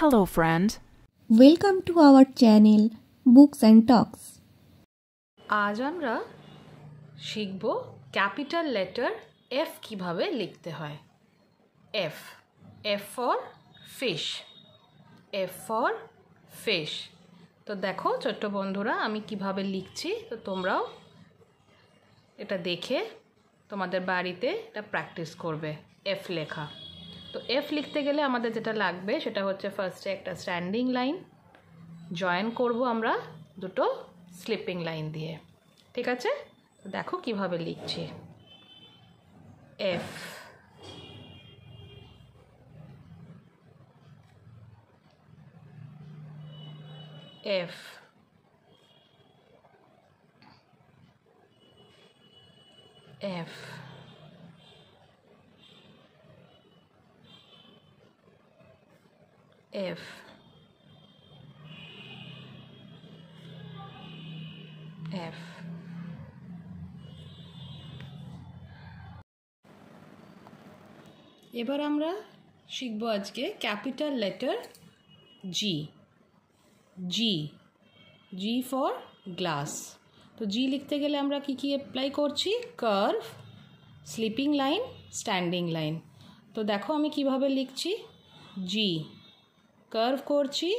Hello friend. Welcome to our channel Books and Talks. আজ আমরা শিখব ক্যাপিটাল লেটার এফ কিভাবে লিখতে হয়। F F for fish, F for fish. তো দেখো ছোট্ট বন্ধুরা আমি কিভাবে লিখছি, তো তোমরাও এটা দেখে তোমাদের বাড়িতে এটা প্র্যাকটিস করবে এফ লেখা। তো এফ লিখতে গেলে আমাদের যেটা লাগবে সেটা হচ্ছে ফার্স্টে একটা স্ট্যান্ডিং লাইন জয়েন করব আমরা দুটো স্লিপিং লাইন দিয়ে, ঠিক আছে? তো দেখো কিভাবে লিখছি। F F F F F এবার আমরা শিখব আজকে capital letter G. G G for glass. তো জি লিখতে গেলে আমরা কি কি অ্যাপ্লাই করছি? Curve, sleeping line, standing line. তো দেখো আমি কিভাবে লিখছি। জি কার্ভ করছি,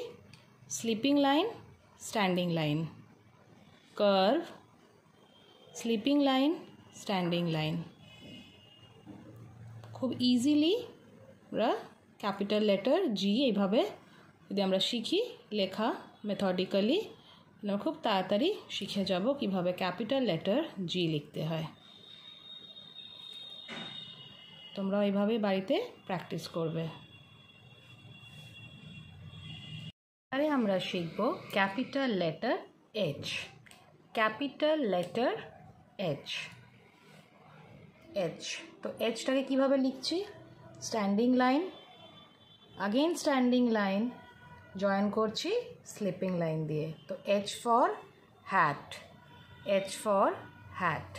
sleeping line, standing line, curve, sleeping line, standing line. খুব ইজিলি আমরা ক্যাপিটাল লেটার জি এইভাবে যদি আমরা শিখি লেখা মেথডিক্যালি, আমরা খুব তাড়াতাড়ি শিখে যাব কিভাবে ক্যাপিটাল লেটার জি লিখতে হয়। তোমরা এইভাবে বাড়িতে প্র্যাকটিস করবে। আরে আমরা শিখব capital letter H. Capital letter H, H. তো এইচটাকে কীভাবে লিখছি? Standing line, again standing line, join করছি স্লিপিং লাইন দিয়ে। তো H for hat, H for hat,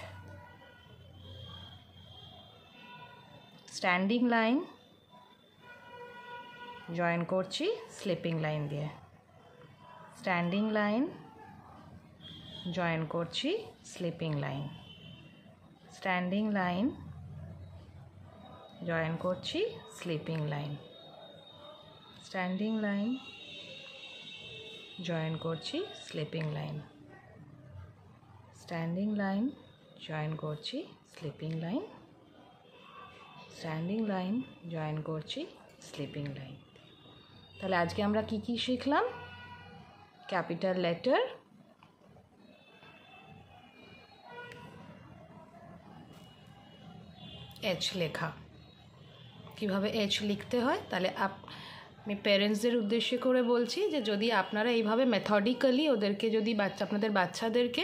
standing line, join করছি স্লিপিং লাইন দিয়ে, স্ট্যান্ডিং লাইন, জয়েন করছি sleeping line, standing line, join করছি sleeping line, standing line, join করছি sleeping line, standing line, join করছি sleeping line, standing line, join করছি sleeping line. তাহলে আজকে আমরা কি কি শিখলাম? ক্যাপিটাল লেটার এইচ লেখা, কিভাবে এইচ লিখতে হয়। তাহলে আমি প্যারেন্টসদের উদ্দেশ্যে করে বলছি যে যদি আপনারা এইভাবে মেথডিক্যালি ওদেরকে যদি আপনাদের বাচ্চাদেরকে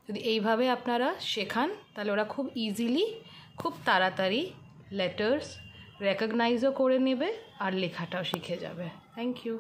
যদি এইভাবে আপনারা শেখান তাহলে ওরা খুব ইজিলি খুব তাড়াতাড়ি লেটার্স রেকগনাইজও করে নেবে আর লেখাটাও শিখে যাবে। Thank you.